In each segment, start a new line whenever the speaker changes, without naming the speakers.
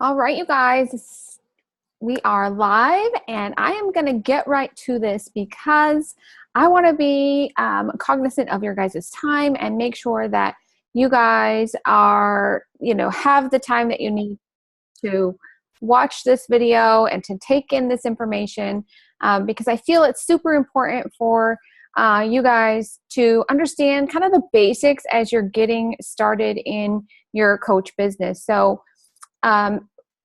All right, you guys, we are live, and I am going to get right to this because I want to be cognizant of your guys' time and make sure that you guys are, have the time that you need to watch this video and to take in this information because I feel it's super important for you guys to understand kind of the basics as you're getting started in your coach business. So,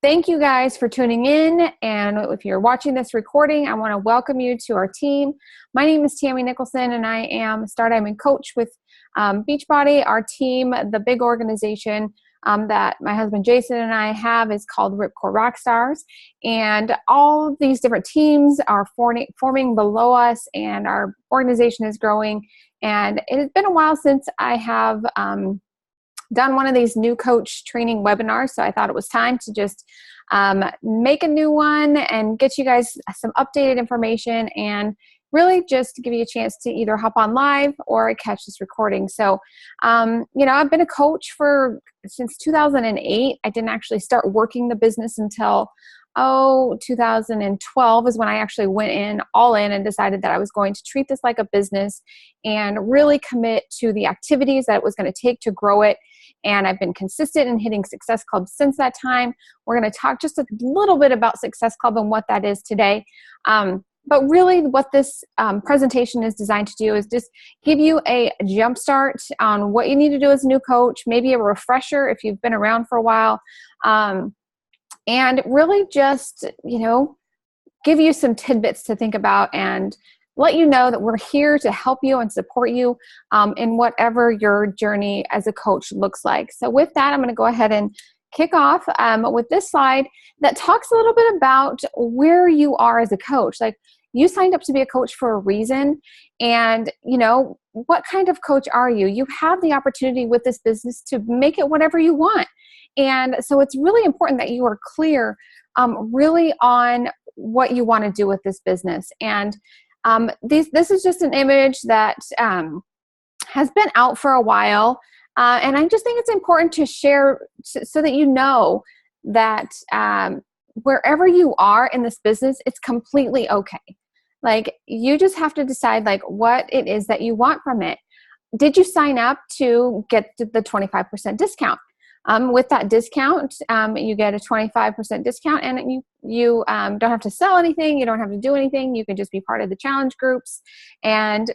thank you guys for tuning in. And if you're watching this recording, I want to welcome you to our team. My name is Tammy Nicholson, and I am a Star Diamond coach with Beachbody. Our team, the big organization that my husband Jason and I have, is called Ripcore Rockstars. And all of these different teams are forming below us, and our organization is growing. And it has been a while since I have done one of these new coach training webinars, so I thought it was time to just make a new one and get you guys some updated information and really just give you a chance to either hop on live or catch this recording. So, I've been a coach since 2008. I didn't actually start working the business until 2012 is when I actually went all in and decided that I was going to treat this like a business and really commit to the activities that it was going to take to grow it. And I've been consistent in hitting Success Club since that time. We're going to talk just a little bit about Success Club and what that is today. But really what this presentation is designed to do is just give you a jump start on what you need to do as a new coach, maybe a refresher if you've been around for a while. And really just, give you some tidbits to think about and let you know that we're here to help you and support you in whatever your journey as a coach looks like. So with that, I'm going to go ahead and kick off with this slide that talks a little bit about where you are as a coach. Like, you signed up to be a coach for a reason, and what kind of coach are you? You have the opportunity with this business to make it whatever you want. And so it's really important that you are clear really on what you want to do with this business. And this is just an image that has been out for a while. And I just think it's important to share so that you know that wherever you are in this business, it's completely okay. Like, you just have to decide what it is that you want from it. Did you sign up to get the 25% discount? With that discount, you get a 25% discount, and you don't have to sell anything. You don't have to do anything. You can just be part of the challenge groups and,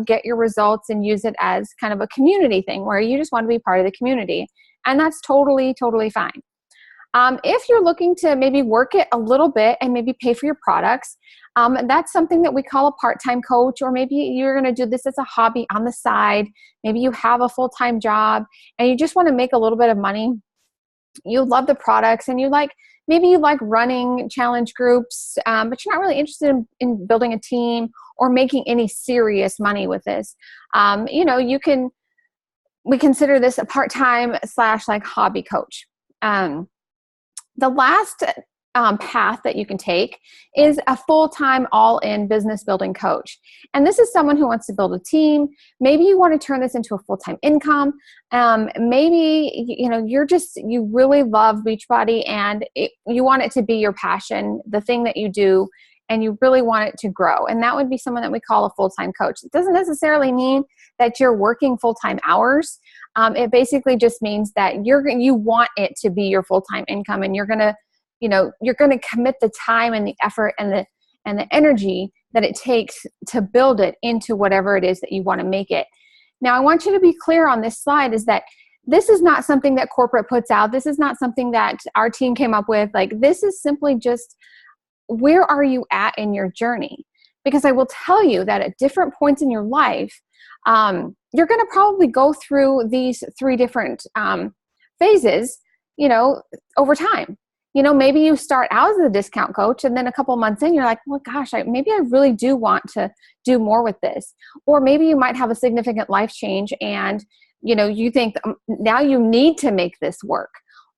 get your results and use it as kind of a community thing where you just want to be part of the community. And that's totally, totally fine. If you're looking to maybe work it a little bit and maybe pay for your products, that's something that we call a part-time coach, or maybe you're going to do this as a hobby on the side. Maybe you have a full-time job and you just want to make a little bit of money. You love the products and maybe you like running challenge groups, but you're not really interested in building a team or making any serious money with this. We consider this a part-time / hobby coach. The last path that you can take is a full-time all-in business building coach. And this is someone who wants to build a team. Maybe you want to turn this into a full-time income. Maybe, you really love Beachbody and you want it to be your passion, the thing that you do, and you really want it to grow. And that would be someone that we call a full-time coach. It doesn't necessarily mean that you're working full-time hours. It basically just means that you want it to be your full-time income, and you're going to commit the time and the effort and the energy that it takes to build it into whatever it is that you want to make it. Now, I want you to be clear on this slide is that this is not something that corporate puts out. This is not something that our team came up with. This is simply just, where are you at in your journey? Because I will tell you that at different points in your life, you're going to probably go through these 3 different phases, over time. Maybe you start out as a discount coach, and then a couple months in, you're like, well, gosh, maybe I really do want to do more with this. Or maybe you might have a significant life change and, you think now you need to make this work.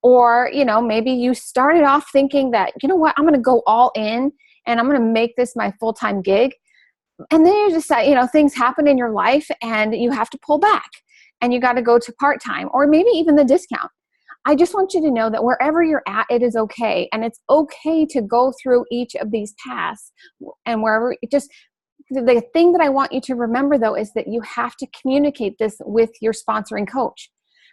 Or, maybe you started off thinking that, I'm going to go all in and I'm going to make this my full-time gig. And then you decide, things happen in your life and you have to pull back and you got to go to part-time or maybe even the discount. I just want you to know that wherever you're at, it is okay. And it's okay to go through each of these paths. And wherever, just the thing that I want you to remember, though, is that you have to communicate this with your sponsoring coach.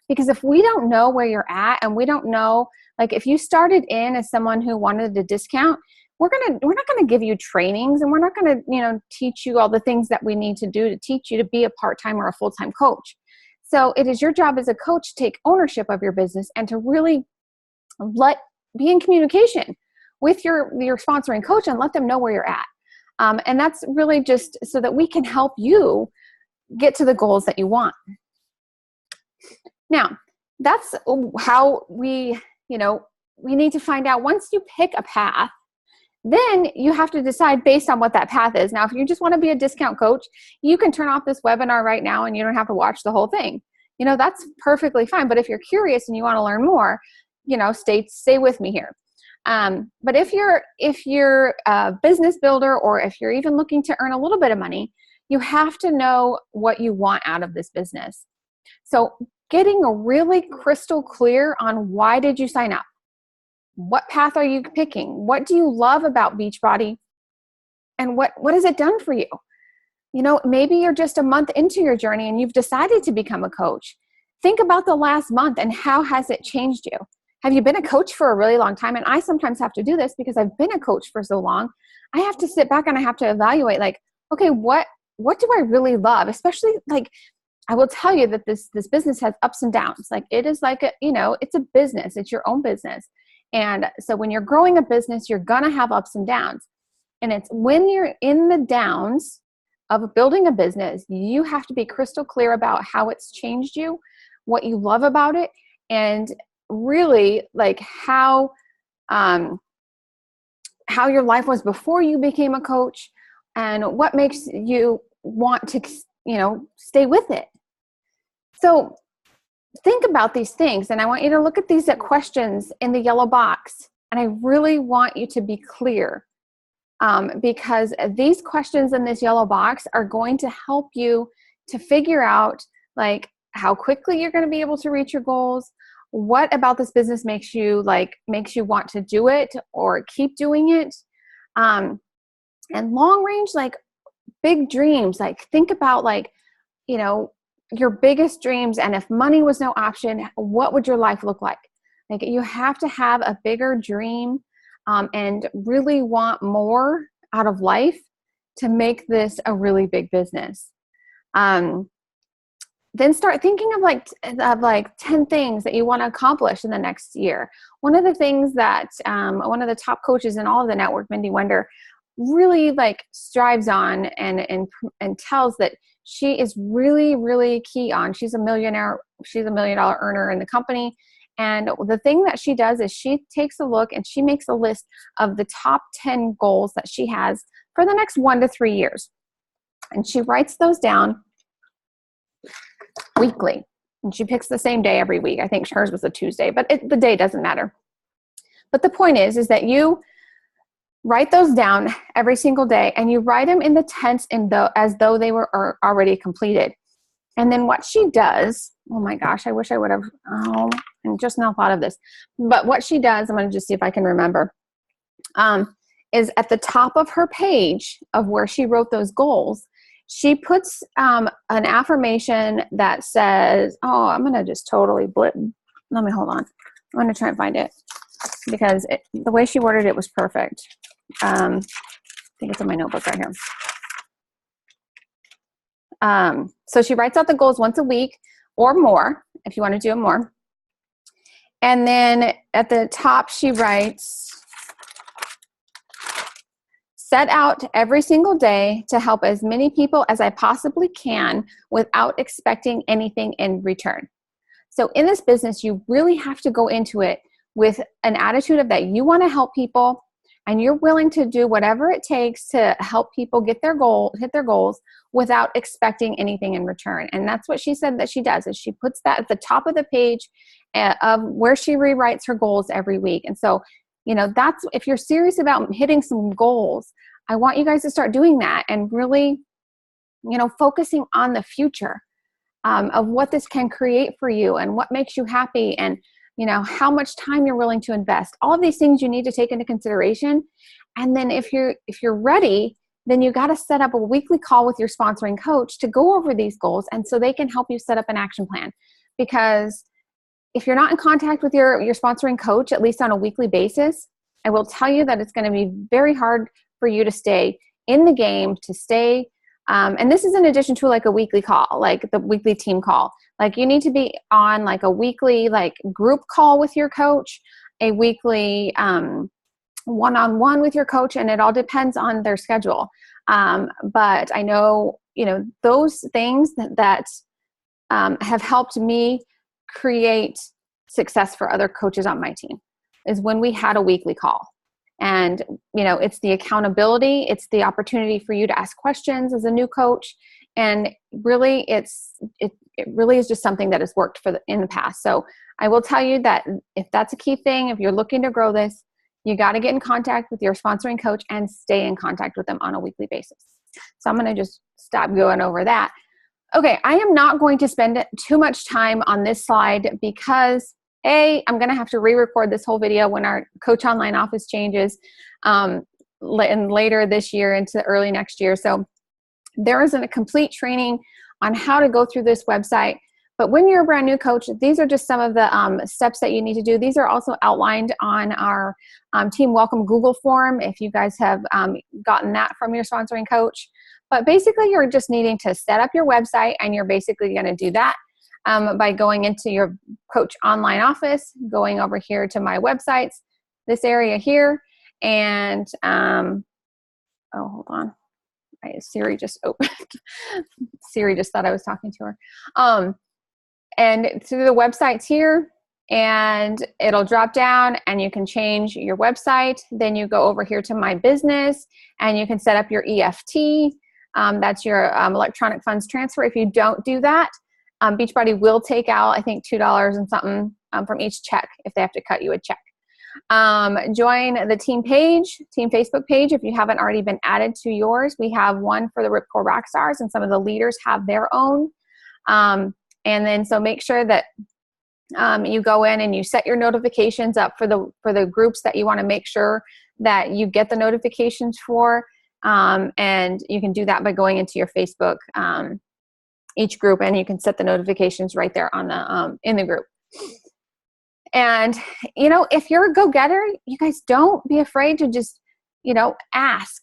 Because if we don't know where you're at, and we don't know, like if you started in as someone who wanted a discount, we're not gonna give you trainings, and we're not gonna, teach you all the things that we need to do to teach you to be a part-time or a full-time coach. So it is your job as a coach to take ownership of your business and to really be in communication with your sponsoring coach and let them know where you're at. And that's really just so that we can help you get to the goals that you want. Now, that's how we need to find out, once you pick a path, then you have to decide based on what that path is. Now, if you just want to be a discount coach, you can turn off this webinar right now and you don't have to watch the whole thing. That's perfectly fine. But if you're curious and you want to learn more, stay with me here. But if you're a business builder, or if you're even looking to earn a little bit of money, you have to know what you want out of this business. So getting a really crystal clear on, why did you sign up? What path are you picking? What do you love about Beachbody? And what has it done for you? Maybe you're just a month into your journey and you've decided to become a coach. Think about the last month and how has it changed you? Have you been a coach for a really long time? And I sometimes have to do this because I've been a coach for so long. I have to sit back and I have to evaluate, like, okay, what do I really love? Especially, like, I will tell you that this business has ups and downs. Like, it is like it's a business. It's your own business. And so when you're growing a business, you're going to have ups and downs. And it's when you're in the downs of building a business, you have to be crystal clear about how it's changed you, what you love about it, and really like how your life was before you became a coach, and what makes you want to, stay with it. So think about these things, and I want you to look at these questions in the yellow box, and I really want you to be clear, because these questions in this yellow box are going to help you to figure out, like, how quickly you're going to be able to reach your goals, what about this business makes you want to do it or keep doing it, and long range, like, big dreams. Like, think about, like, your biggest dreams, and if money was no option, what would your life look like? Like, you have to have a bigger dream, and really want more out of life to make this a really big business. Then start thinking of 10 things that you want to accomplish in the next year. One of the things that one of the top coaches in all of the network, Mindy Wender, really strives on and tells that she is really, really key on. She's a $1 million earner in the company. And the thing that she does is she takes a look and she makes a list of the top 10 goals that she has for the next 1 to 3 years. And she writes those down weekly. And she picks the same day every week. I think hers was a Tuesday, but the day doesn't matter. But the point is that you write those down every single day, and you write them in the tense as though they were already completed. And then what she does, oh my gosh, I wish I would have, and just now thought of this. But what she does, I'm going to just see if I can remember, is at the top of her page of where she wrote those goals, she puts an affirmation that says, I'm going to just totally blip. Let me hold on. I'm going to try and find it because the way she worded it was perfect. I think it's in my notebook right here. So she writes out the goals once a week or more, if you want to do them more. And then at the top, she writes, set out every single day to help as many people as I possibly can without expecting anything in return. So in this business, you really have to go into it with an attitude of that you want to help people, and you're willing to do whatever it takes to help people hit their goals without expecting anything in return. And that's what she said that she does, is she puts that at the top of the page of where she rewrites her goals every week. And so, that's, if you're serious about hitting some goals, I want you guys to start doing that and really, focusing on the future of what this can create for you and what makes you happy. And, how much time you're willing to invest. All of these things you need to take into consideration. And then if you're ready, then you got to set up a weekly call with your sponsoring coach to go over these goals, and so they can help you set up an action plan. Because if you're not in contact with your sponsoring coach, at least on a weekly basis, I will tell you that it's going to be very hard for you to stay in the game, to stay. And this is in addition to like a weekly call, like the weekly team call. Like you need to be on like a weekly like group call with your coach, a weekly one-on-one with your coach, and it all depends on their schedule. But I know, those things that have helped me create success for other coaches on my team is when we had a weekly call. And, it's the accountability, it's the opportunity for you to ask questions as a new coach. And really it really is just something that has worked in the past. So I will tell you that if that's a key thing, if you're looking to grow this, you got to get in contact with your sponsoring coach and stay in contact with them on a weekly basis. So I'm going to just stop going over that. Okay, I am not going to spend too much time on this slide because I'm going to have to re-record this whole video when our Coach Online office changes later this year into early next year. So there isn't a complete training on how to go through this website. But when you're a brand new coach, these are just some of the steps that you need to do. These are also outlined on our Team Welcome Google form if you guys have gotten that from your sponsoring coach. But basically, you're just needing to set up your website, and you're basically going to do that by going into your Coach Online office, going over here to My Websites, this area here, and hold on. Siri just opened. Siri just thought I was talking to her. And through the websites here, and it'll drop down and you can change your website. Then you go over here to My Business and you can set up your EFT. That's your electronic funds transfer. If you don't do that, Beachbody will take out, I think, $2 and something from each check if they have to cut you a check. Join the team Facebook page if you haven't already been added to yours. We have one for the Ripcore Rockstars, and some of the leaders have their own. And then so make sure that you go in and you set your notifications up for the groups that you want to make sure that you get the notifications for. And you can do that by going into your Facebook each group, and you can set the notifications right there on the in the group. And if you're a go-getter, you guys don't be afraid to just ask.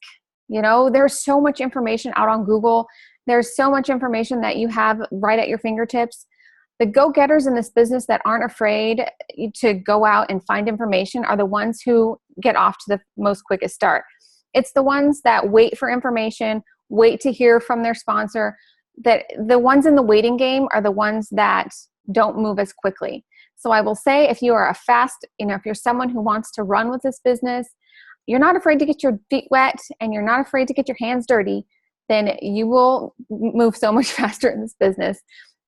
There's so much information out on Google. There's so much information that you have right at your fingertips. The go-getters in this business that aren't afraid to go out and find information are the ones who get off to the most quickest start. It's the ones that wait for information, wait to hear from their sponsor. That the ones in the waiting game are the ones that don't move as quickly. So I will say, if you are if you're someone who wants to run with this business, you're not afraid to get your feet wet and you're not afraid to get your hands dirty, then you will move so much faster in this business.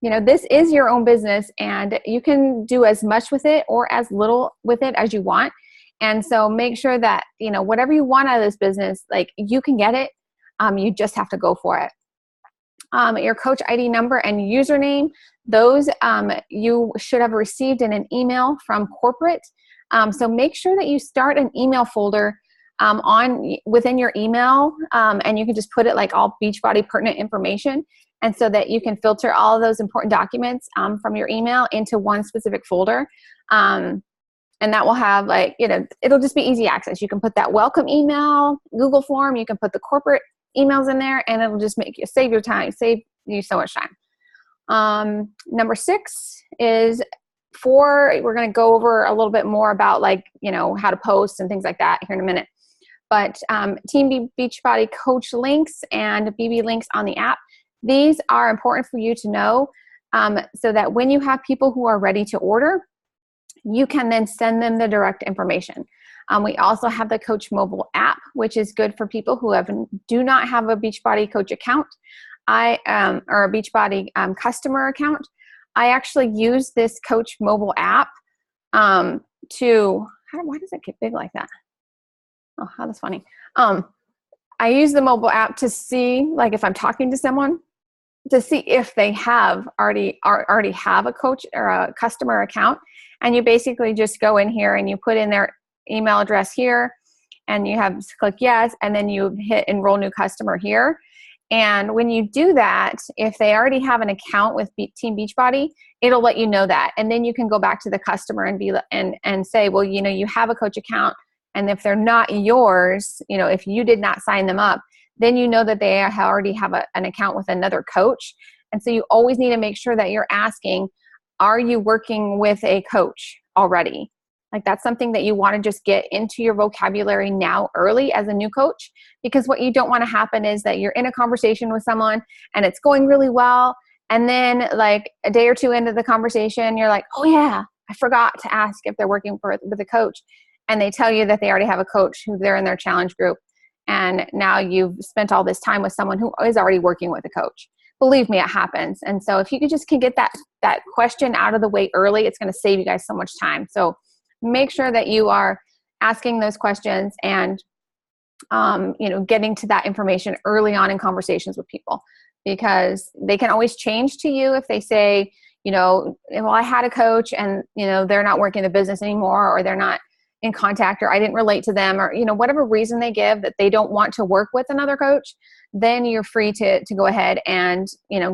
This is your own business, and you can do as much with it or as little with it as you want. And so make sure that, whatever you want out of this business, like, you can get it. You just have to go for it. Your coach ID number and username, those you should have received in an email from corporate. So make sure that you start an email folder within your email, and you can just put it like all Beachbody pertinent information, and so that you can filter all of those important documents from your email into one specific folder. And that will have it'll just be easy access. You can put that welcome email, Google form, you can put the corporate emails in there, and it'll just save you so much time. Number 6 is we're going to go over a little bit more about how to post and things like that here in a minute. But Team Beachbody coach links and BB links on the app, these are important for you to know, so that when you have people who are ready to order, you can then send them the direct information. We also have the Coach Mobile app, which is good for people who do not have a Beachbody coach account, or a Beachbody customer account. I actually use this Coach Mobile app why does it get big like that? Oh, how that's funny. I use the mobile app to see if I'm talking to someone, to see if they have already have a coach or a customer account. And you basically just go in here and you put in their email address here, and you have to click yes, and then you hit enroll new customer here. And when you do that, if they already have an account with Team Beachbody, it'll let you know that. And then you can go back to the customer and say, well, you have a coach account. And if they're not yours, if you did not sign them up, then you know that they already have an account with another coach. And so you always need to make sure that you're asking, are you working with a coach already? Like, that's something that you want to just get into your vocabulary now early as a new coach, because what you don't want to happen is that you're in a conversation with someone and it's going really well. And then like a day or two into the conversation, you're like, oh yeah, I forgot to ask if they're working with a coach. And they tell you that they already have a coach who they're in their challenge group. And now you've spent all this time with someone who is already working with a coach. Believe me, it happens. And so if you can get that question out of the way early, it's going to save you guys so much time. So make sure that you are asking those questions and, getting to that information early on in conversations with people, because they can always change to you if they say, well, I had a coach and, they're not working the business anymore, or they're not in contact, or I didn't relate to them, or, whatever reason they give that they don't want to work with another coach, then you're free to go ahead and,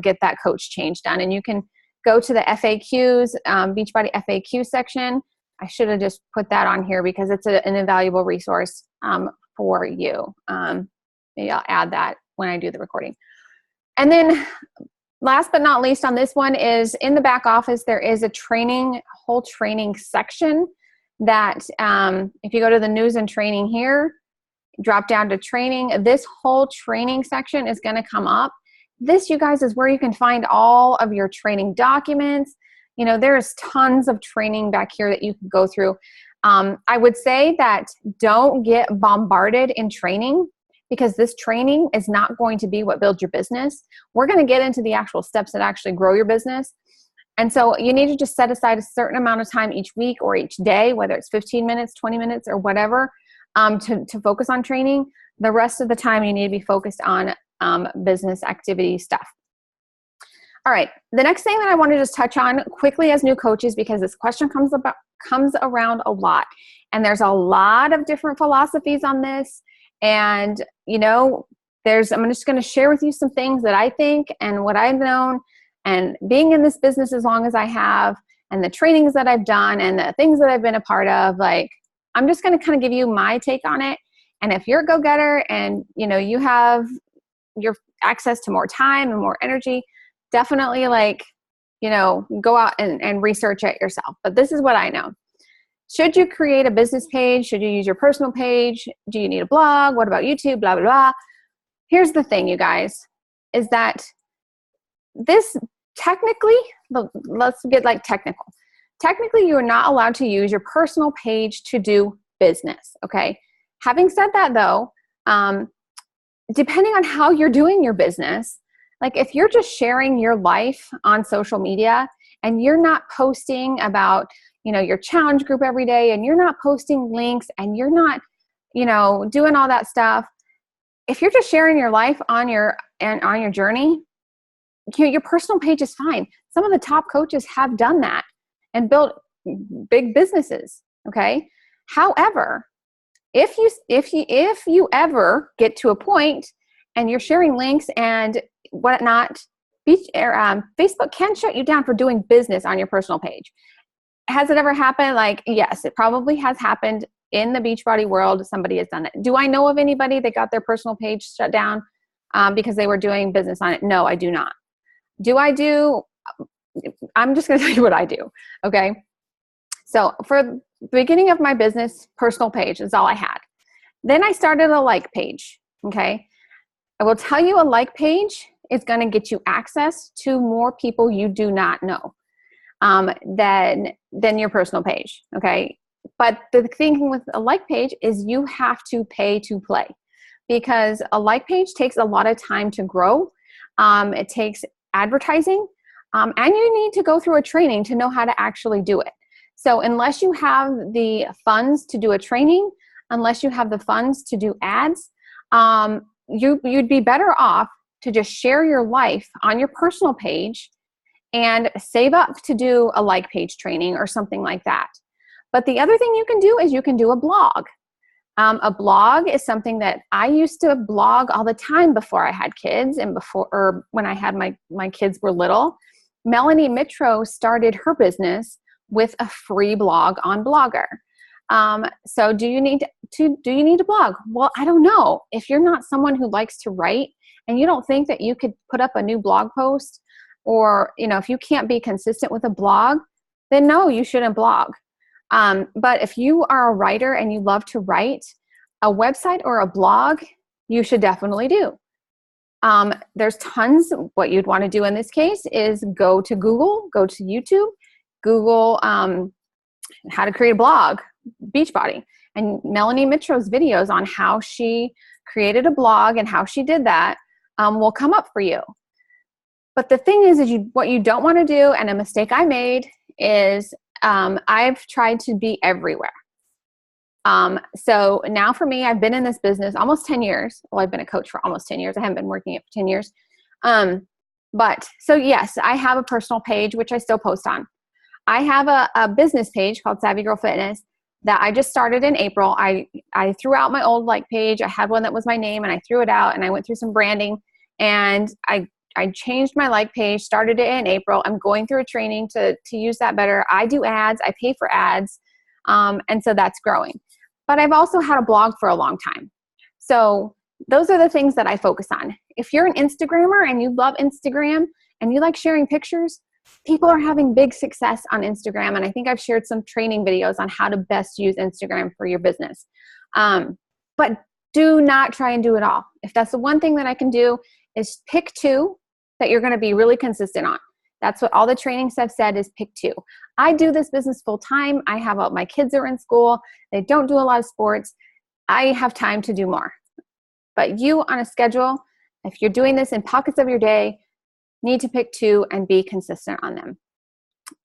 get that coach change done. And you can go to the FAQs, Beachbody FAQ section. I should have just put that on here because it's an invaluable resource for you. Maybe I'll add that when I do the recording. And then last but not least on this one is in the back office, there is a whole training section that if you go to the news and training here, drop down to training, this whole training section is going to come up. This, you guys, is where you can find all of your training documents. There's tons of training back here that you can go through. I would say that don't get bombarded in training, because this training is not going to be what builds your business. We're going to get into the actual steps that actually grow your business. And so you need to just set aside a certain amount of time each week or each day, whether it's 15 minutes, 20 minutes, or whatever, to focus on training. The rest of the time you need to be focused on business activity stuff. All right, the next thing that I want to just touch on quickly as new coaches, because this question comes around a lot, and there's a lot of different philosophies on this. And I'm just going to share with you some things that I think and what I've known, and being in this business as long as I have, and the trainings that I've done and the things that I've been a part of. Like, I'm just going to kind of give you my take on it. And if you're a go-getter and you have your access to more time and more energy, definitely go out and research it yourself. But this is what I know. Should you create a business page? Should you use your personal page? Do you need a blog? What about YouTube? Blah, blah, blah. Here's the thing, you guys, is that this technically, let's get technical. Technically, you are not allowed to use your personal page to do business, okay? Having said that, though, depending on how you're doing your business, if you're just sharing your life on social media and you're not posting about, your challenge group every day, and you're not posting links, and you're not, doing all that stuff, if you're just sharing your life on your journey, your personal page is fine. Some of the top coaches have done that and built big businesses, okay? However, if you ever get to a point and you're sharing links and whatnot, Facebook can shut you down for doing business on your personal page. Has it ever happened? Yes, it probably has happened in the Beachbody world. Somebody has done it. Do I know of anybody that got their personal page shut down because they were doing business on it? No, I do not. I'm just going to tell you what I do, okay? So for the beginning of my business, personal page is all I had. Then I started a like page, okay? I will tell you, a like page is going to get you access to more people you do not know than your personal page, okay? But the thing with a like page is you have to pay to play, because a like page takes a lot of time to grow. It takes advertising, and you need to go through a training to know how to actually do it. So unless you have the funds to do a training, unless you have the funds to do ads, you'd be better off to just share your life on your personal page and save up to do a like page training or something like that. But the other thing you can do is you can do a blog. A blog is something that I used to blog all the time before I had kids and when I had my kids were little. Melanie Mitro started her business with a free blog on Blogger. So do you need a blog? Well, I don't know. If you're not someone who likes to write and you don't think that you could put up a new blog post, or, if you can't be consistent with a blog, then no, you shouldn't blog. But if you are a writer and you love to write, a website or a blog, you should definitely do. There's tons. What you'd want to do in this case is go to Google, go to YouTube, Google how to create a blog, Beachbody. And Melanie Mitro's videos on how she created a blog and how she did that will come up for you. But the thing is what you don't want to do, and a mistake I made, is I've tried to be everywhere. So now for me, I've been in this business almost 10 years. Well, I've been a coach for almost 10 years. I haven't been working it for 10 years. But so yes, I have a personal page, which I still post on. I have a business page called Savvy Girl Fitness that I just started in April. I threw out my old like page. I had one that was my name and I threw it out and I went through some branding and I changed my like page, started it in April. I'm going through a training to use that better. I do ads. I pay for ads. And so that's growing. But I've also had a blog for a long time. So those are the things that I focus on. If you're an Instagrammer and you love Instagram and you like sharing pictures, people are having big success on Instagram. And I think I've shared some training videos on how to best use Instagram for your business. But do not try and do it all. If that's the one thing that I can do, is pick two that you're going to be really consistent on. That's what all the trainings have said, is pick two. I do this business full time. I have my kids are in school. They don't do a lot of sports. I have time to do more. But you on a schedule, if you're doing this in pockets of your day, need to pick two and be consistent on them.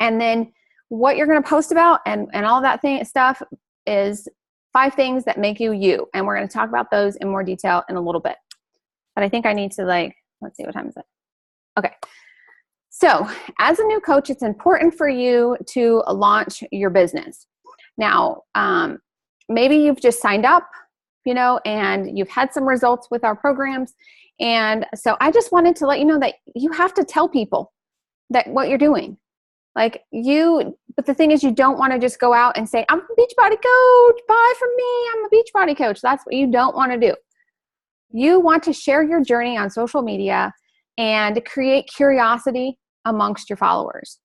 And then what you're going to post about and all that stuff is 5 things that make you you. And we're going to talk about those in more detail in a little bit. But I think I need to let's see, what time is it? Okay. So as a new coach, it's important for you to launch your business. Now, maybe you've just signed up, and you've had some results with our programs. And so I just wanted to let you know that you have to tell people that what you're doing. But the thing is, you don't want to just go out and say, I'm a Beachbody coach, buy from me, I'm a Beachbody coach. That's what you don't want to do. You want to share your journey on social media and create curiosity amongst your followers.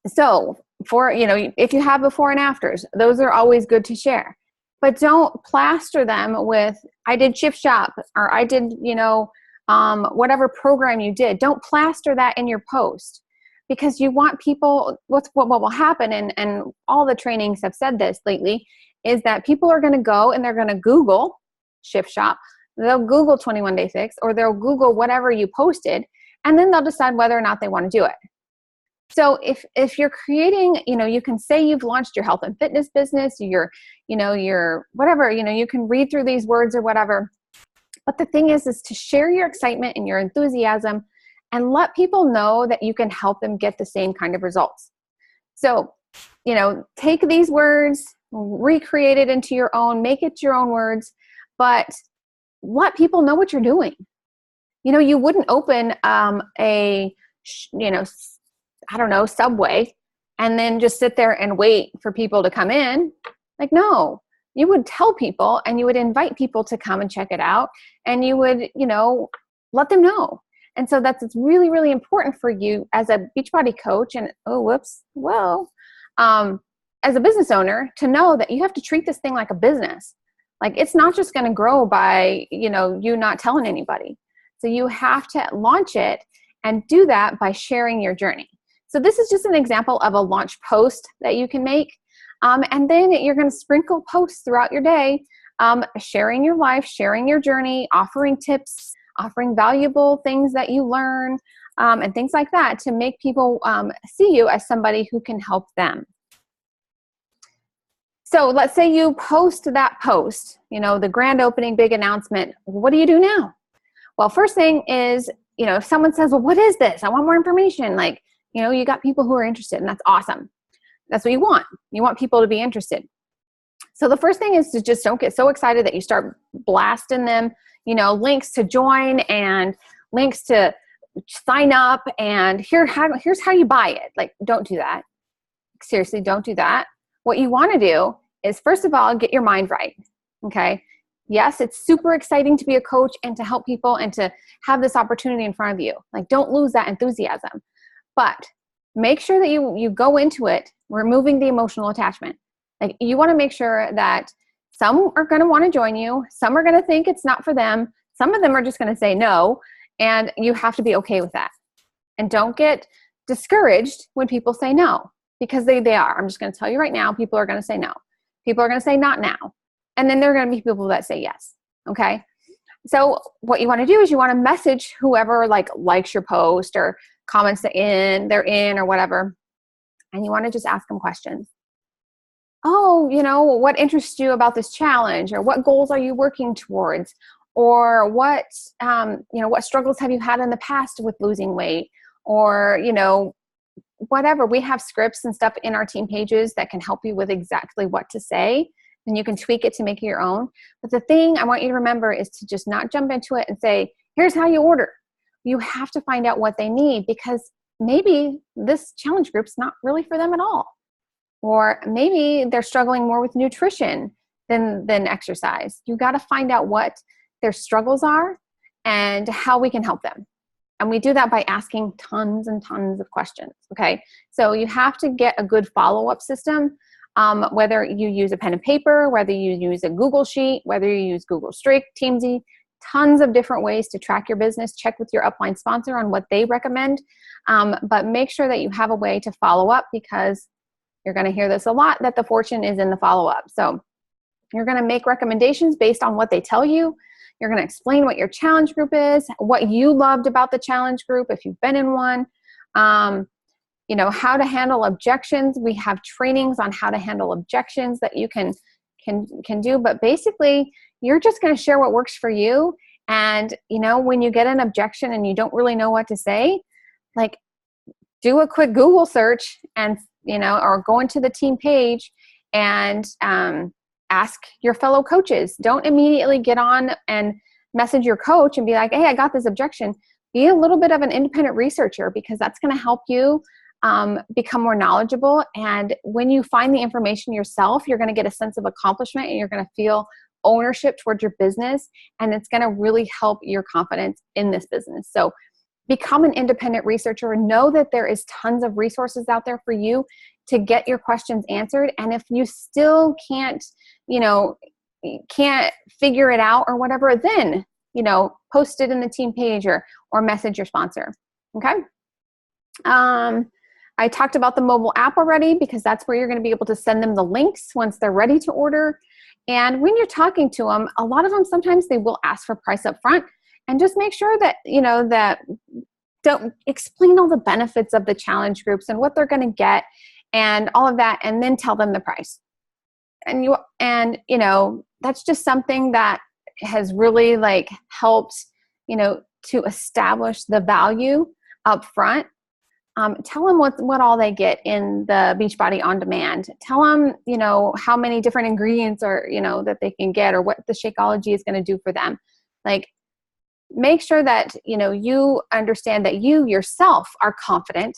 So if you have before and afters, those are always good to share. But don't plaster them with, I did Shift Shop, or I did, whatever program you did. Don't plaster that in your post, because you want people, what will happen, and all the trainings have said this lately, is that people are going to go and they're going to Google Shift Shop. They'll Google 21 Day Fix, or they'll Google whatever you posted, and then they'll decide whether or not they want to do it. So if you're creating, you can say you've launched your health and fitness business, your whatever, you can read through these words or whatever. But the thing is to share your excitement and your enthusiasm and let people know that you can help them get the same kind of results. So, take these words, recreate it into your own, make it your own words, but let people know what you're doing. You wouldn't open Subway and then just sit there and wait for people to come in. No, you would tell people and you would invite people to come and check it out, and you would, let them know. And so it's really, really important for you as a Beachbody coach and, as a business owner, to know that you have to treat this thing like a business. It's not just going to grow by, you not telling anybody. So you have to launch it and do that by sharing your journey. So this is just an example of a launch post that you can make. And then you're going to sprinkle posts throughout your day, sharing your life, sharing your journey, offering tips, offering valuable things that you learn, and things like that, to make people see you as somebody who can help them. So let's say you post that post, the grand opening, big announcement. What do you do now? Well, first thing is, if someone says, well, what is this? I want more information. Like, you got people who are interested, and that's awesome. That's what you want. You want people to be interested. So the first thing is to just don't get so excited that you start blasting them, links to join and links to sign up and here's how you buy it. Like, don't do that. Seriously, don't do that. What you want to do is, first of all, get your mind right. Okay. Yes, it's super exciting to be a coach and to help people and to have this opportunity in front of you. Like, don't lose that enthusiasm. But make sure that you go into it removing the emotional attachment. Like, you want to make sure that some are going to want to join you. Some are going to think it's not for them. Some of them are just going to say no. And you have to be okay with that. And don't get discouraged when people say no, because they are. I'm just going to tell you right now, people are going to say no. People are going to say not now. And then there are going to be people that say yes. Okay. So what you want to do is you want to message whoever likes your post or comments they're in or whatever. And you want to just ask them questions. Oh, what interests you about this challenge, or what goals are you working towards? Or what struggles have you had in the past with losing weight? Or, whatever. We have scripts and stuff in our team pages that can help you with exactly what to say, and you can tweak it to make it your own. But the thing I want you to remember is to just not jump into it and say, here's how you order. You have to find out what they need, because maybe this challenge group's not really for them at all. Or maybe they're struggling more with nutrition than exercise. You got to find out what their struggles are and how we can help them. And we do that by asking tons and tons of questions, okay? So you have to get a good follow-up system, whether you use a pen and paper, whether you use a Google Sheet, whether you use Google Streak, Teamsy, tons of different ways to track your business. Check with your upline sponsor on what they recommend, but make sure that you have a way to follow up, because you're going to hear this a lot, that the fortune is in the follow-up. So you're going to make recommendations based on what they tell you. You're going to explain what your challenge group is, what you loved about the challenge group if you've been in one, how to handle objections. We have trainings on how to handle objections that you can do. But basically, you're just going to share what works for you. And, when you get an objection and you don't really know what to say, like, do a quick Google search and, or go into the team page and ask your fellow coaches. Don't immediately get on and message your coach and be like, hey, I got this objection. Be a little bit of an independent researcher, because that's going to help you become more knowledgeable. And when you find the information yourself, you're going to get a sense of accomplishment, and you're going to feel ownership towards your business. And it's going to really help your confidence in this business. So become an independent researcher. Know that there is tons of resources out there for you to get your questions answered. And if you still can't figure it out or whatever, then, post it in the team page or message your sponsor. Okay. I talked about the mobile app already, because that's where you're going to be able to send them the links once they're ready to order. And when you're talking to them, a lot of them, sometimes they will ask for price up front. And just make sure that, that don't explain all the benefits of the challenge groups and what they're going to get and all of that, and then tell them the price. And that's just something that has really helped, to establish the value up front. Tell them what all they get in the Beachbody On Demand. Tell them, how many different ingredients are, that they can get, or what the Shakeology is going to do for them. Make sure that, you understand that you yourself are confident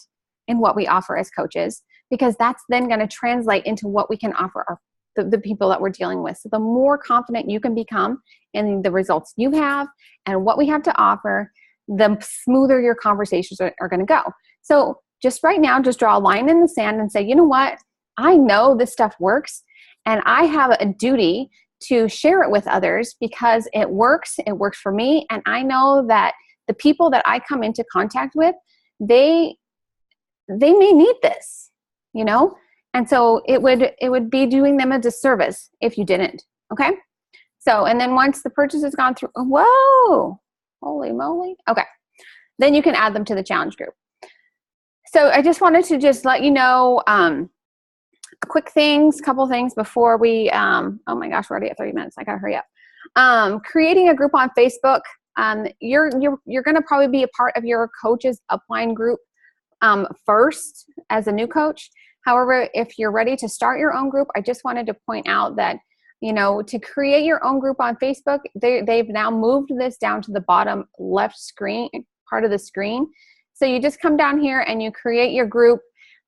in what we offer as coaches, because that's then going to translate into what we can offer the people that we're dealing with. So the more confident you can become in the results you have and what we have to offer, the smoother your conversations are going to go. So just right now, just draw a line in the sand and say, you know what? I know this stuff works, and I have a duty to share it with others, because it works for me. And I know that the people that I come into contact with, they may need this, and so it would be doing them a disservice if you didn't. Okay. So, and then once the purchase has gone through, whoa, holy moly. Okay. Then you can add them to the challenge group. So I just wanted to just let you know, couple things before we, oh my gosh, we're already at 30 minutes. I gotta hurry up. Creating a group on Facebook you're going to probably be a part of your coach's upline group first as a new coach. However, if you're ready to start your own group, I just wanted to point out that, to create your own group on Facebook, they've now moved this down to the bottom left screen part of the screen. So you just come down here and you create your group.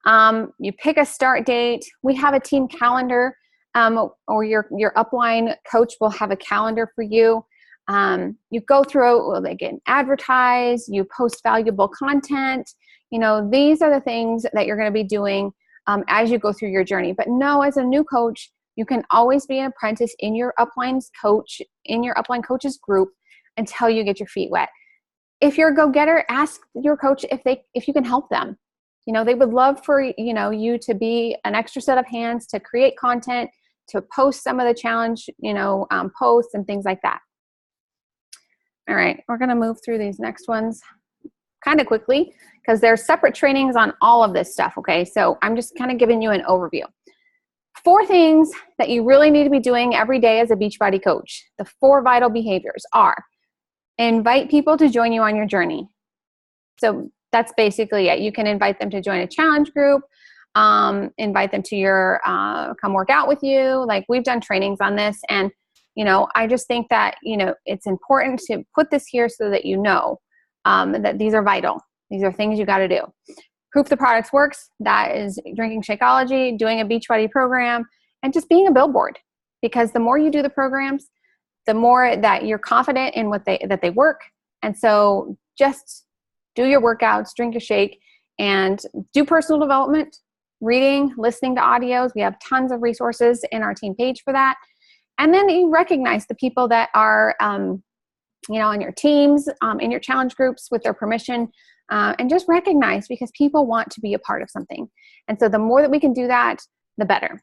You pick a start date. We have a team calendar, or your upline coach will have a calendar for you. You go through, they get advertised, you post valuable content. These are the things that you're going to be doing as you go through your journey. But no, as a new coach, you can always be an apprentice in your upline coach's group until you get your feet wet. If you're a go-getter, ask your coach if you can help them. They would love for you to be an extra set of hands to create content, to post some of the challenge posts and things like that. All right, we're going to move through these next ones kind of quickly because there's separate trainings on all of this stuff. Okay, so I'm just kind of giving you an overview. 4 things that you really need to be doing every day as a Beachbody coach. The 4 vital behaviors are: invite people to join you on your journey. So that's basically it. You can invite them to join a challenge group, invite them to your come work out with you. Like, we've done trainings on this, and I just think that it's important to put this here so that that these are vital. These are things you got to do. Proof the products works. That is drinking Shakeology, doing a Beachbody program, and just being a billboard. Because the more you do the programs, the more that you're confident in that they work. And so just do your workouts, drink a shake, and do personal development, reading, listening to audios. We have tons of resources in our team page for that. And then you recognize the people that are, in your teams, in your challenge groups with their permission, and just recognize, because people want to be a part of something. And so the more that we can do that, the better.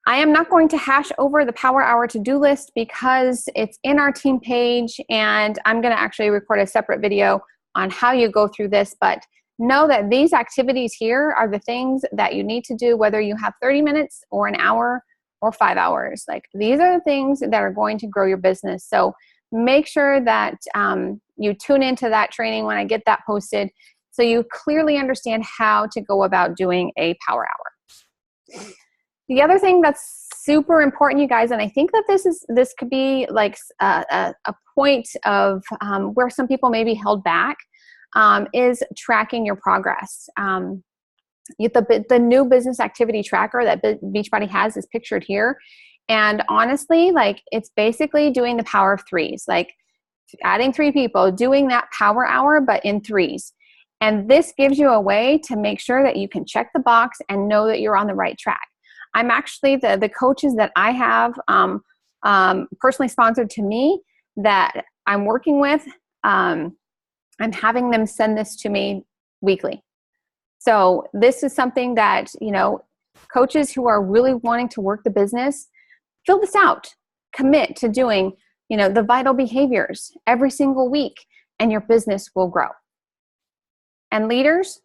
I am not going to hash over the Power Hour to-do list because it's in our team page, and I'm going to actually record a separate video on how you go through this. But know that these activities here are the things that you need to do, whether you have 30 minutes or an hour or 5 hours. Like, these are the things that are going to grow your business. So make sure that you tune into that training when I get that posted, so you clearly understand how to go about doing a Power Hour. The other thing that's super important, you guys, and I think that this could be like a point of where some people may be held back, is tracking your progress. The new business activity tracker that Beachbody has is pictured here. And honestly, like, it's basically doing the power of 3s, like adding 3 people, doing that Power Hour, but in 3s. And this gives you a way to make sure that you can check the box and know that you're on the right track. I'm actually, the coaches that I have personally sponsored to me that I'm working with, I'm having them send this to me weekly. So this is something that, coaches who are really wanting to work the business, fill this out. Commit to doing, the vital behaviors every single week, and your business will grow. And leaders,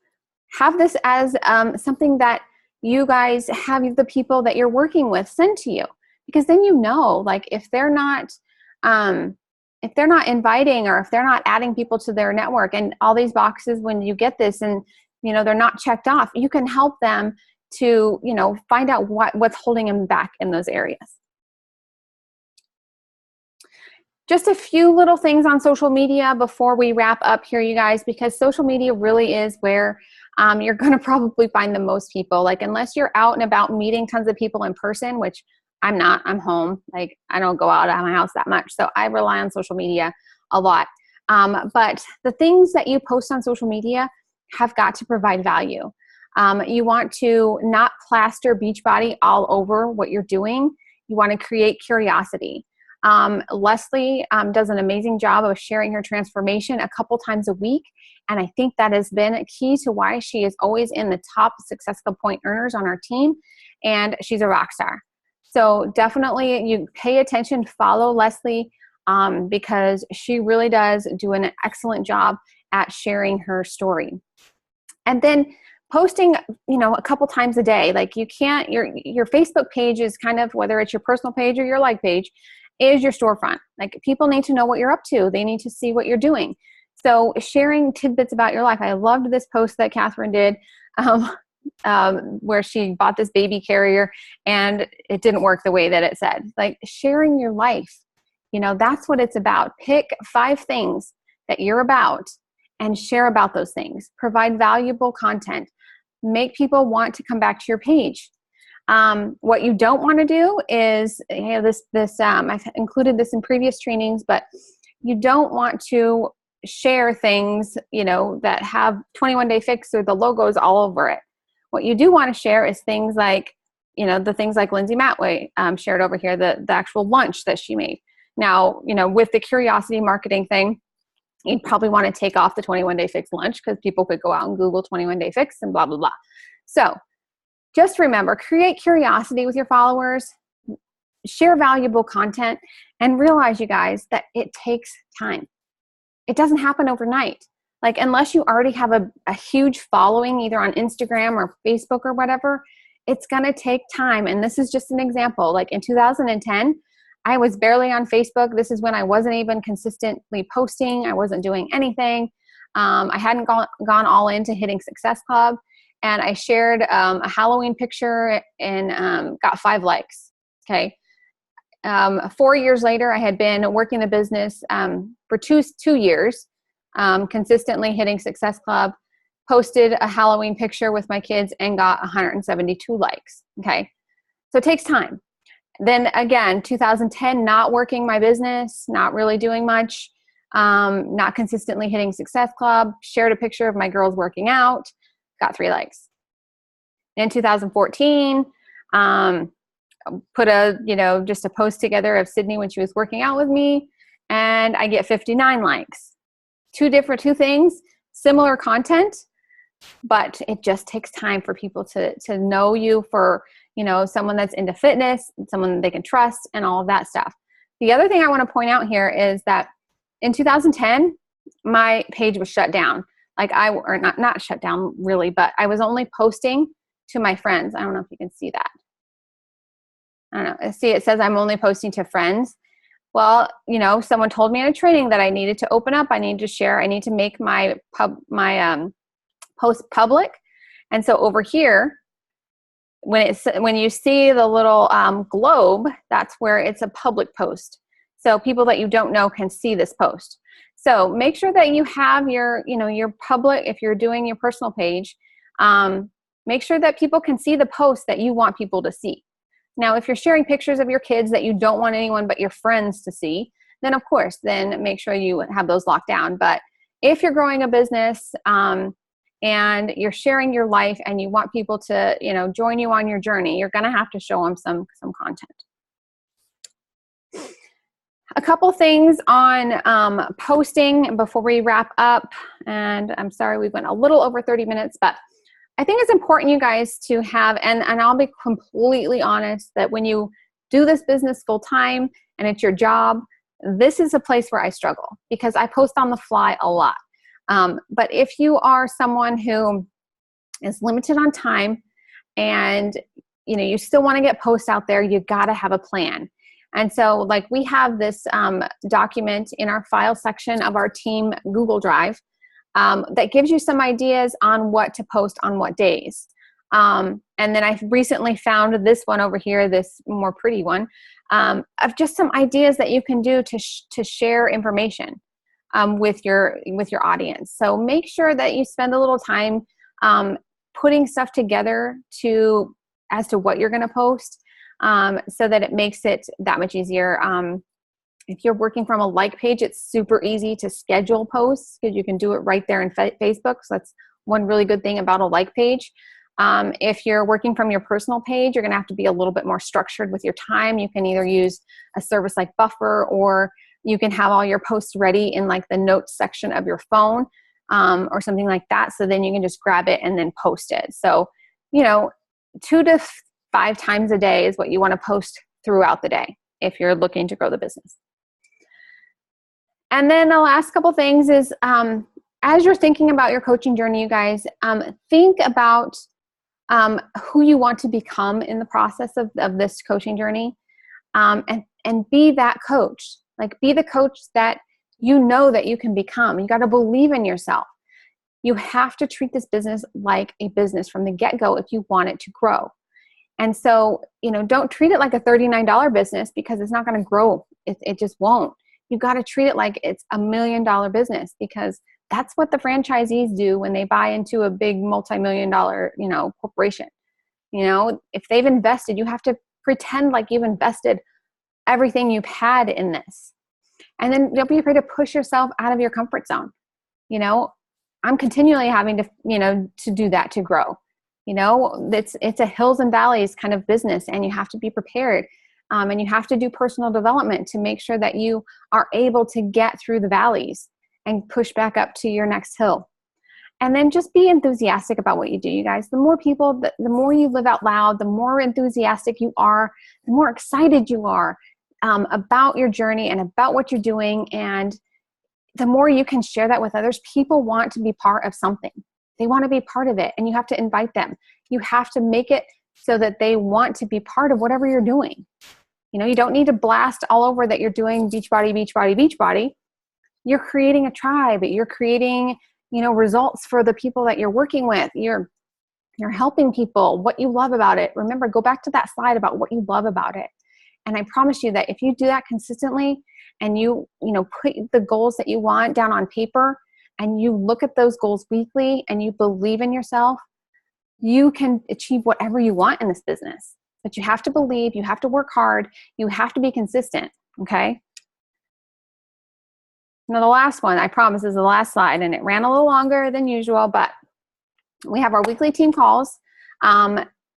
have this as something that you guys have the people that you're working with send to you, because then like, if they're not inviting, or if they're not adding people to their network, and all these boxes, when you get this and they're not checked off, you can help them to find out what's holding them back in those areas. Just a few little things on social media before we wrap up here, you guys, because social media really is where you're going to probably find the most people. Like, unless you're out and about meeting tons of people in person, which I'm not, I'm home. Like, I don't go out of my house that much. So I rely on social media a lot. But the things that you post on social media have got to provide value. You want to not plaster Beachbody all over what you're doing. You want to create curiosity. Leslie does an amazing job of sharing her transformation a couple times a week. And I think that has been a key to why she is always in the top successful point earners on our team. And she's a rock star. So definitely you pay attention, follow Leslie, because she really does do an excellent job at sharing her story. And then posting, a couple times a day. Like, you can't, your Facebook page is kind of, whether it's your personal page or your like page, is your storefront. Like, people need to know what you're up to. They need to see what you're doing. So sharing tidbits about your life. I loved this post that Catherine did where she bought this baby carrier and it didn't work the way that it said. Like, sharing your life, that's what it's about. Pick 5 things that you're about and share about those things. Provide valuable content. Make people want to come back to your page. What you don't want to do is, I've included this in previous trainings, but you don't want to share things, that have 21-day fix or the logos all over it. What you do want to share is things like, the things like Lindsay Matway shared over here, the actual lunch that she made. Now, with the curiosity marketing thing, you'd probably want to take off the 21-day fix lunch because people could go out and Google 21-day fix and blah, blah, blah. So just remember, create curiosity with your followers, share valuable content, and realize, you guys, that it takes time. It doesn't happen overnight. Like, unless you already have a huge following either on Instagram or Facebook or whatever, it's going to take time. And this is just an example. Like in 2010, I was barely on Facebook. This is when I wasn't even consistently posting. I wasn't doing anything. I hadn't gone all into Hitting Success Club. And I shared a Halloween picture and got 5 likes. Okay. 4 years later, I had been working the business for two years, consistently hitting Success Club, posted a Halloween picture with my kids and got 172 likes. Okay. So it takes time. Then again, 2010, not working my business, not really doing much, not consistently hitting Success Club, shared a picture of my girls working out, got 3 likes. In 2014, put just a post together of Sydney when she was working out with me, and I get 59 likes. Two things, similar content, but it just takes time for people to know you for, someone that's into fitness, someone that they can trust, and all of that stuff. The other thing I want to point out here is that in 2010, my page was shut down. Like not shut down really, but I was only posting to my friends. I don't know if you can see that. I don't know. See, it says I'm only posting to friends. Well, someone told me in a training that I needed to open up. I need to share. I need to make my post public. And so over here, when you see the little globe, that's where it's a public post. So people that you don't know can see this post. So make sure that you have your public, if you're doing your personal page, make sure that people can see the post that you want people to see. Now, if you're sharing pictures of your kids that you don't want anyone but your friends to see, then of course, then make sure you have those locked down. But if you're growing a business and you're sharing your life and you want people to, join you on your journey, you're going to have to show them some content. A couple things on posting before we wrap up. And I'm sorry we went a little over 30 minutes, but I think it's important, you guys, to have, and I'll be completely honest, that when you do this business full time and it's your job, this is a place where I struggle because I post on the fly a lot. But if you are someone who is limited on time and you still want to get posts out there, you got to have a plan. And so like we have this document in our file section of our team Google Drive that gives you some ideas on what to post on what days. And then I recently found this one over here, this more pretty one, of just some ideas that you can do to share information with your audience. So make sure that you spend a little time putting stuff together as to what you're going to post, so that it makes it that much easier. If you're working from a like page, it's super easy to schedule posts because you can do it right there in Facebook. So that's one really good thing about a like page. If you're working from your personal page, you're going to have to be a little bit more structured with your time. You can either use a service like Buffer, or you can have all your posts ready in like the notes section of your phone, or something like that. So then you can just grab it and then post it. So, 2 to 5 times a day is what you want to post throughout the day if you're looking to grow the business. And then the last couple things is, as you're thinking about your coaching journey, you guys, think about who you want to become in the process of this coaching journey. And and be that coach. Like, be the coach that you know that you can become. You got to believe in yourself. You have to treat this business like a business from the get-go if you want it to grow. And so, don't treat it like a $39 business, because it's not going to grow. It just won't. You got to treat it like it's $1 million business, because that's what the franchisees do when they buy into a big multi-million-dollar, corporation. If they've invested, you have to pretend like you've invested everything you've had in this. And then don't be afraid to push yourself out of your comfort zone. I'm continually having to, to do that, to grow. It's a hills and valleys kind of business, and you have to be prepared. And you have to do personal development to make sure that you are able to get through the valleys and push back up to your next hill. And then just be enthusiastic about what you do, you guys. The more people, the more you live out loud, the more enthusiastic you are, the more excited you are about your journey and about what you're doing. And the more you can share that with others, people want to be part of something. They want to be part of it, and you have to invite them. You have to make it so that they want to be part of whatever you're doing. You don't need to blast all over that you're doing Beachbody, Beachbody, Beachbody. You're creating a tribe. You're creating, results for the people that you're working with. You're helping people, what you love about it. Remember, go back to that slide about what you love about it. And I promise you that if you do that consistently, and you put the goals that you want down on paper, and you look at those goals weekly, and you believe in yourself, you can achieve whatever you want in this business. But you have to believe, you have to work hard, you have to be consistent, okay? Now the last one, I promise, is the last slide, and it ran a little longer than usual, but we have our weekly team calls.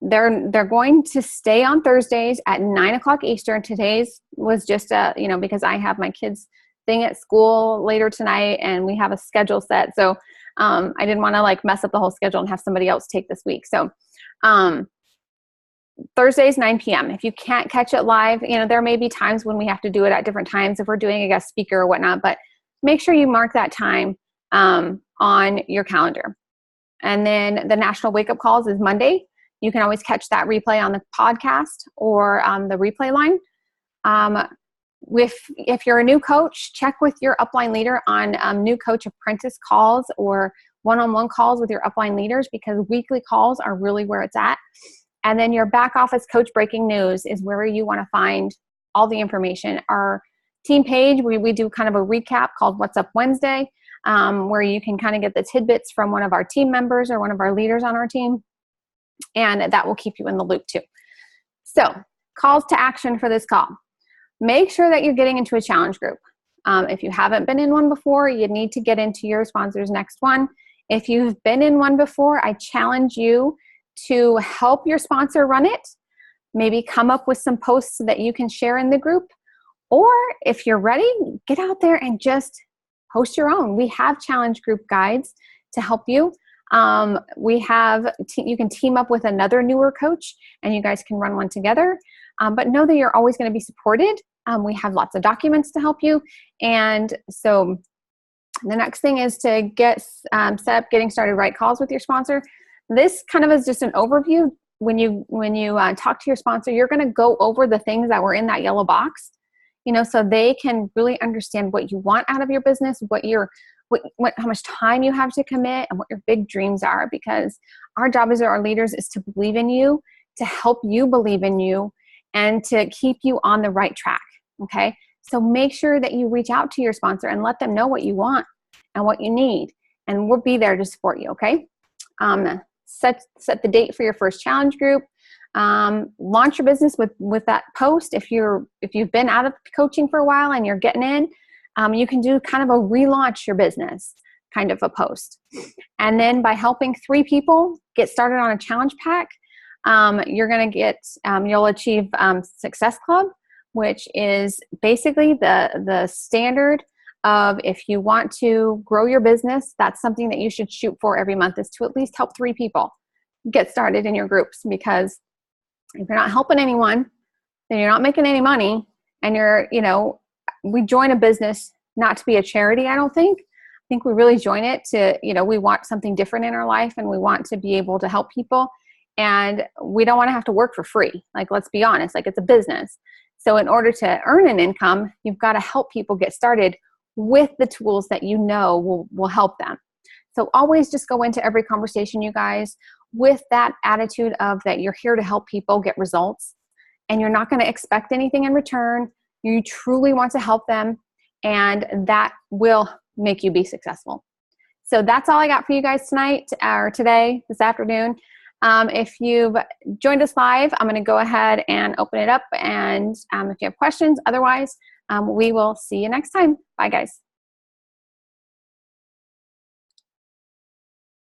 They're going to stay on Thursdays at 9:00 Eastern. Today's was just because I have my kids' thing at school later tonight, and we have a schedule set. So I didn't want to mess up the whole schedule and have somebody else take this week. So Thursdays, 9 p.m. If you can't catch it live, there may be times when we have to do it at different times if we're doing a guest speaker or whatnot, but make sure you mark that time on your calendar. And then the National Wake Up Calls is Monday. You can always catch that replay on the podcast or the replay line. If you're a new coach, check with your upline leader on new coach apprentice calls or one-on-one calls with your upline leaders, because weekly calls are really where it's at. And then your back office coach breaking news is where you want to find all the information. Our team page, we do kind of a recap called What's Up Wednesday, where you can kind of get the tidbits from one of our team members or one of our leaders on our team. And that will keep you in the loop too. So, calls to action for this call. Make sure that you're getting into a challenge group. If you haven't been in one before, you need to get into your sponsor's next one. If you've been in one before, I challenge you to help your sponsor run it. Maybe come up with some posts that you can share in the group. Or if you're ready, get out there and just host your own. We have challenge group guides to help you. You can team up with another newer coach, and you guys can run one together. But know that you're always going to be supported. We have lots of documents to help you. And so the next thing is to get set up getting started right calls with your sponsor. This kind of is just an overview. When you talk to your sponsor, you're going to go over the things that were in that yellow box, so they can really understand what you want out of your business, how much time you have to commit, and what your big dreams are. Because our job as our leaders is to believe in you, to help you believe in you, and to keep you on the right track. Okay. So make sure that you reach out to your sponsor and let them know what you want and what you need, and we'll be there to support you. Okay. Set the date for your first challenge group. Launch your business with that post. If you've been out of coaching for a while and you're getting in, you can do kind of a relaunch your business kind of a post. And then by helping 3 people get started on a challenge pack, you'll achieve Success Club, which is basically the standard of, if you want to grow your business, that's something that you should shoot for every month, is to at least help 3 people get started in your groups. Because if you're not helping anyone, then you're not making any money. And we join a business not to be a charity, I don't think. I think we really join it to, we want something different in our life, and we want to be able to help people. And we don't want to have to work for free. Let's be honest, it's a business. So in order to earn an income, you've got to help people get started with the tools that you know will help them. So always just go into every conversation, you guys, with that attitude of that you're here to help people get results, and you're not going to expect anything in return. You truly want to help them, and that will make you be successful. So that's all I got for you guys tonight, or today, this afternoon. If you've joined us live, I'm going to go ahead and open it up, and if you have questions, otherwise, we will see you next time. Bye, guys.